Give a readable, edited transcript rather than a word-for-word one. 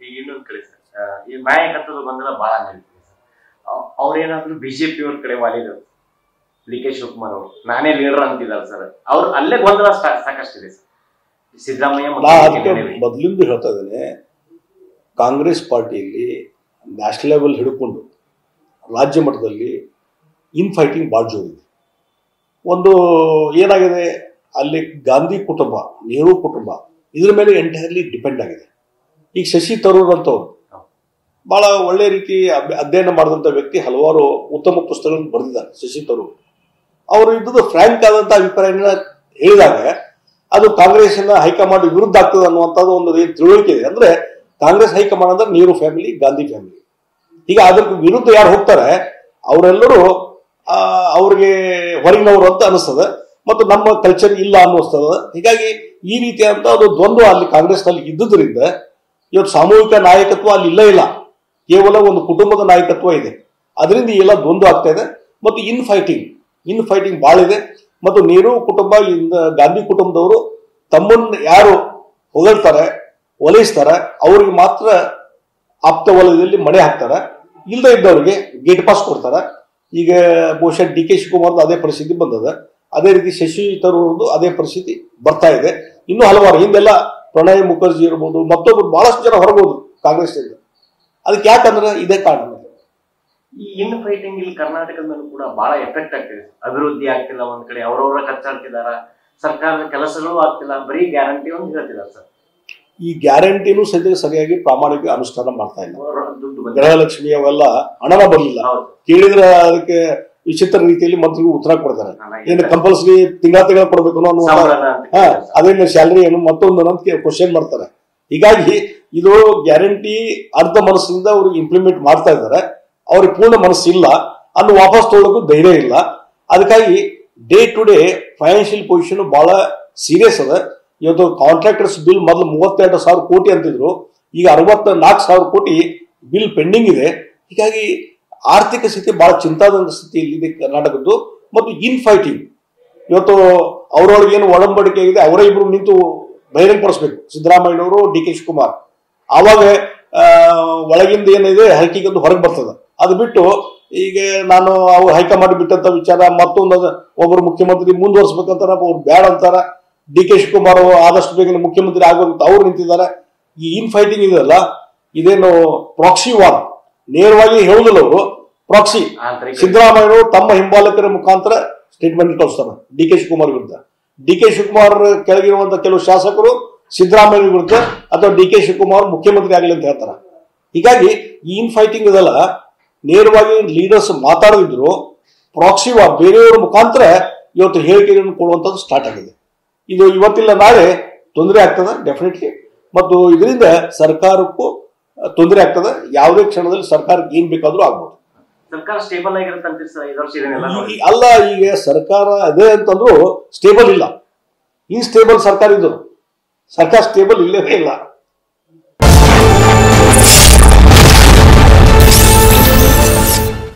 ಈಗ ಇನ್ನೊಂದು ಕಡೆ ಸರ್, ಈ ನಾಯಕತ್ವದ ಗೊಂದಲ ಬಹಳ ನಡೀತಿದೆ ಸರ್. ಅವ್ರೇನಾದ್ರು ಬಿಜೆಪಿ ಅವ್ರ ಕಡೆ ವಾಲಿದ್ರು, ಡಿ ಕೆ ಶಿವಕುಮಾರ್ ಅವರು ನಾನೇ ಲೀಡರ್ ಅಂತಿದ್ದಾರೆ ಸರ್. ಅವ್ರು ಅಲ್ಲೇ ಗೊಂದಲ ಸಾಕಷ್ಟಿದೆ ಸರ್. ಸಿದ್ದರಾಮಯ್ಯ ಮೊದಲಿಂದ ಹೇಳ್ತಾ ಇದ್ದೇನೆ, ಕಾಂಗ್ರೆಸ್ ಪಾರ್ಟಿಯಲ್ಲಿ ನ್ಯಾಷನಲ್ ಲೆವೆಲ್ ಹಿಡ್ಕೊಂಡು ರಾಜ್ಯ ಮಟ್ಟದಲ್ಲಿ ಇನ್ ಫೈಟಿಂಗ್ ಭಾಳ ಜೋರಿದೆ. ಒಂದು ಏನಾಗಿದೆ, ಅಲ್ಲಿ ಗಾಂಧಿ ಕುಟುಂಬ, ನೆಹರು ಕುಟುಂಬ ಇದ್ರ ಮೇಲೆ ಎಂಟೈರ್ಲಿ ಡಿಪೆಂಡ್ ಆಗಿದೆ. ಈಗ ಶಶಿ ತರೂರ್ ಅಂತವ್ರು ಬಹಳ ಒಳ್ಳೆ ರೀತಿ ಅಧ್ಯಯನ ಮಾಡಿದಂಥ ವ್ಯಕ್ತಿ, ಹಲವಾರು ಉತ್ತಮ ಪುಸ್ತಕಗಳನ್ನು ಬರೆದಿದ್ದಾರೆ. ಶಶಿ ತರೂರ್ ಅವರು ಇದ್ದದ್ದು ಫ್ರ್ಯಾಂಕ್ ಆದಂಥ ಅಭಿಪ್ರಾಯನ ಹೇಳಿದಾಗ ಅದು ಕಾಂಗ್ರೆಸ್ನ ಹೈಕಮಾಂಡ್ ವಿರುದ್ಧ ಆಗ್ತದೆ ಅನ್ನುವಂಥದ್ದು ಒಂದು ತಿಳುವಳಿಕೆ ಇದೆ. ಅಂದ್ರೆ ಕಾಂಗ್ರೆಸ್ ಹೈಕಮಾಂಡ್ ಅಂದ್ರೆ ನೆಹರು ಫ್ಯಾಮಿಲಿ, ಗಾಂಧಿ ಫ್ಯಾಮಿಲಿ. ಈಗ ಅದ್ರ ವಿರುದ್ಧ ಯಾರು ಹೋಗ್ತಾರೆ ಅವರೆಲ್ಲರೂ ಅವ್ರಿಗೆ ಹೊರಗಿನವರು ಅಂತ ಅನಿಸ್ತದೆ, ಮತ್ತು ನಮ್ಮ ಕಲ್ಚರ್ ಇಲ್ಲ ಅನ್ನಿಸ್ತದ. ಹೀಗಾಗಿ ಈ ರೀತಿಯಾದಂಥ ಅದು ದ್ವಂದ್ವ ಅಲ್ಲಿ ಕಾಂಗ್ರೆಸ್ನಲ್ಲಿ ಇದ್ದುದರಿಂದ ಇವತ್ತು ಸಾಮೂಹಿಕ ನಾಯಕತ್ವ ಅಲ್ಲಿ ಇಲ್ಲ, ಕೇವಲ ಒಂದು ಕುಟುಂಬದ ನಾಯಕತ್ವ ಇದೆ. ಅದರಿಂದ ಎಲ್ಲ ದ್ವಂದ್ವ ಆಗ್ತಾ ಇದೆ. ಮತ್ತು ಇನ್ ಫೈಟಿಂಗ್ ಭಾಳ ಇದೆ. ಮತ್ತು ನೆಹರು ಕುಟುಂಬ, ಗಾಂಧಿ ಕುಟುಂಬದವರು ತಮ್ಮನ್ನು ಯಾರು ಹೊಗಳ್ತಾರೆ, ಒಲೈಸ್ತಾರೆ, ಅವ್ರಿಗೆ ಮಾತ್ರ ಆಪ್ತ ವಲಯದಲ್ಲಿ ಮಣೆ ಹಾಕ್ತಾರೆ. ಇಲ್ಲದೆ ಇದ್ದವ್ರಿಗೆ ಗೇಟ್ ಪಾಸ್ ಕೊಡ್ತಾರೆ. ಈಗ ಬಹುಶಃ ಡಿ ಕೆ ಶಿವಕುಮಾರ್ದು ಅದೇ ಪರಿಸ್ಥಿತಿ ಬಂದದ. ಅದೇ ರೀತಿ ಶಶಿ ತರೂರ್ದು ಅದೇ ಪರಿಸ್ಥಿತಿ ಬರ್ತಾ ಇದೆ. ಇನ್ನೂ ಹಲವಾರು ಹಿಂದೆಲ್ಲ ಪ್ರಣಯ್ ಮುಖರ್ಜಿ ಇರ್ಬೋದು, ಮತ್ತೊಬ್ಬರು ಬಹಳಷ್ಟು ಜನ ಹೊರಬೋದು ಕಾಂಗ್ರೆಸ್ನಿಂದ. ಅದಕ್ಕೆ ಯಾಕಂದ್ರೆ ಇದೇ ಕಾರಣ. ಈ ಇನ್ ಫೈಟಿಂಗ್ ಇಲ್ಲಿ ಕರ್ನಾಟಕದ ಮೇಲೂ ಕೂಡ ಬಹಳ ಎಫೆಕ್ಟ್ ಆಗ್ತಿದೆ. ಅಭಿವೃದ್ಧಿ ಆಗ್ತಿಲ್ಲ, ಒಂದ್ ಕಡೆ ಅವ್ರವ್ರ ಕಚ್ಚಾಡ್ತಿದಾರ, ಸರ್ಕಾರದ ಕೆಲಸಗಳು ಆಗ್ತಿಲ್ಲ, ಬರೀ ಗ್ಯಾರಂಟಿ ಒಂದು ಹೇಳ್ತಿದ್ದಾರೆ ಸರ್. ಈ ಗ್ಯಾರಂಟಿನೂ ಸರಿಯಾಗಿ ಪ್ರಾಮಾಣಿಕ ಅನುಷ್ಠಾನ ಮಾಡ್ತಾ ಇಲ್ಲ. ಗೃಹಲಕ್ಷ್ಮಿ ಅವೆಲ್ಲ ಹಣನ ಬರಲಿಲ್ಲ. ಕೇಳಿದ್ರೆ ಅದಕ್ಕೆ ವಿಚಿತ್ರ ರೀತಿಯಲ್ಲಿ ಮಂತ್ರಿಗಳು ಉತ್ತರ ಕೊಡ್ತಾರೆ. ಏನು ಕಂಪಲ್ಸರಿ ತಿಂಗಳ ಕೊಡ್ಬೇಕು ಅನ್ನೋ ಅದೇನು ಸ್ಯಾಲರಿ ಏನು ಮತ್ತೊಂದು ಅಂತ ಕ್ವಶನ್ ಮಾಡ್ತಾರೆ. ಹೀಗಾಗಿ ಇದು ಗ್ಯಾರಂಟಿ ಅರ್ಧ ಮನಸ್ಸಿನಿಂದ ಅವರು ಇಂಪ್ಲಿಮೆಂಟ್ ಮಾಡ್ತಾ ಇದ್ದಾರೆ. ಅವ್ರಿಗೆ ಪೂರ್ಣ ಮನಸ್ಸಿಲ್ಲ, ಅನ್ನು ವಾಪಸ್ ತೊಗೊಳಕ್ಕೂ ಧೈರ್ಯ ಇಲ್ಲ. ಅದಕ್ಕಾಗಿ day to day financial position ಬಹಳ ಸೀರಿಯಸ್ ಅದ. ಇವತ್ತು ಕಾಂಟ್ರಾಕ್ಟರ್ಸ್ ಬಿಲ್ ಮೊದಲು 32,000 ಕೋಟಿ ಅಂತಿದ್ರು, ಈಗ 64,000 ಕೋಟಿ ಬಿಲ್ ಪೆಂಡಿಂಗ್ ಇದೆ. ಹೀಗಾಗಿ ಆರ್ಥಿಕ ಸ್ಥಿತಿ ಬಹಳ ಚಿಂತಾಜನಕ ಸ್ಥಿತಿಯಲ್ಲಿದೆ ಕರ್ನಾಟಕದ್ದು. ಮತ್ತು ಇನ್ ಫೈಟಿಂಗ್ ಇವತ್ತು ಅವರೊಳಗೆ ಏನು ಒಡಂಬಡಿಕೆ ಇದೆ ಅವರೇ ಇಬ್ರು ನಿಂತು ಬಹಿರಂಗಪಡಿಸ್ಬೇಕು, ಸಿದ್ದರಾಮಯ್ಯನವರು, ಡಿ ಕೆ ಶಿವಕುಮಾರ್. ಆವಾಗ ಒಳಗಿಂದ ಏನಿದೆ ಹೈಕಿಗೊಂದು ಹೊರಗೆ ಬರ್ತದೆ. ಅದು ಬಿಟ್ಟು ಈಗ ನಾನು ಅವ್ರು ಹೈಕಮಾಂಡ್ ಬಿಟ್ಟಂತ ವಿಚಾರ ಮತ್ತೊಂದು ಒಬ್ಬರು ಮುಖ್ಯಮಂತ್ರಿ ಮುಂದುವರ್ಸ್ಬೇಕಂತಾರ, ಅವ್ರು ಬ್ಯಾಡ ಅಂತಾರ. ಡಿ ಕೆ ಶಿವಕುಮಾರ್ ಆದಷ್ಟು ಬೇಗ ಮುಖ್ಯಮಂತ್ರಿ ಆಗೋದಂತ ಅವ್ರು ನಿಂತಿದ್ದಾರೆ. ಈ ಇನ್ ಫೈಟಿಂಗ್ ಇದೆಯಲ್ಲ, ಇದೇನು ಪ್ರಾಕ್ಸಿ ವಾರ್, ನೇರವಾಗಿ ಹೇಳುದಿಲ್ಲ ಅವರು. ಪ್ರಾಕ್ಸಿ ಸಿದ್ದರಾಮಯ್ಯವರು ತಮ್ಮ ಹಿಂಬಾಲಕರ ಮುಖಾಂತರ ಸ್ಟೇಟ್ಮೆಂಟ್ ಕಳಿಸ್ತಾರೆ ಡಿ ಕೆ ಶಿವಕುಮಾರ್ ವಿರುದ್ಧ. ಡಿ ಕೆ ಶಿವಕುಮಾರ್ ಕೆಳಗಿರುವಂತಹ ಕೆಲವು ಶಾಸಕರು ಸಿದ್ದರಾಮಯ್ಯ ವಿರುದ್ಧ ಅಥವಾ ಡಿ ಕೆ ಶಿವಕುಮಾರ್ ಮುಖ್ಯಮಂತ್ರಿ ಆಗಲಿ ಅಂತ ಹೇಳ್ತಾರೆ. ಹೀಗಾಗಿ ಈ ಇನ್ ಫೈಟಿಂಗ್ ಇದೆಲ್ಲ ನೇರವಾಗಿ ಲೀಡರ್ಸ್ ಮಾತಾಡದಿದ್ರು ಪ್ರಾಕ್ಸಿ ವಾರ್ ಬೇರೆಯವರ ಮುಖಾಂತರ ಇವತ್ತು ಹೇಳಿಕೆಗಳನ್ನು ಕೊಡುವಂಥದ್ದು ಸ್ಟಾರ್ಟ್ ಆಗಿದೆ. ಇದು ಇವತ್ತಿಲ್ಲ ನಾಳೆ ತೊಂದರೆ ಆಗ್ತದೆ ಡೆಫಿನೆಟ್ಲಿ. ಮತ್ತು ಇದರಿಂದ ಸರ್ಕಾರಕ್ಕೂ ತೊಂದರೆ ಆಗ್ತದೆ. ಯಾವುದೇ ಕ್ಷಣದಲ್ಲಿ ಸರ್ಕಾರಕ್ಕೆ ಏನ್ ಬೇಕಾದ್ರೂ ಆಗ್ಬೋದು. ಸರ್ಕಾರ ಸ್ಟೇಬಲ್ ಆಗಿರುತ್ತೆ ಅಲ್ಲ, ಈಗ ಸರ್ಕಾರ ಅದೇ ಅಂತಂದ್ರು ಸ್ಟೇಬಲ್ ಇಲ್ಲ. ಈ ಸ್ಟೇಬಲ್ ಸರ್ಕಾರ ಇದ್ರು, ಸರ್ಕಾರ ಸ್ಟೇಬಲ್ ಇಲ್ಲವೇ ಇಲ್ಲ.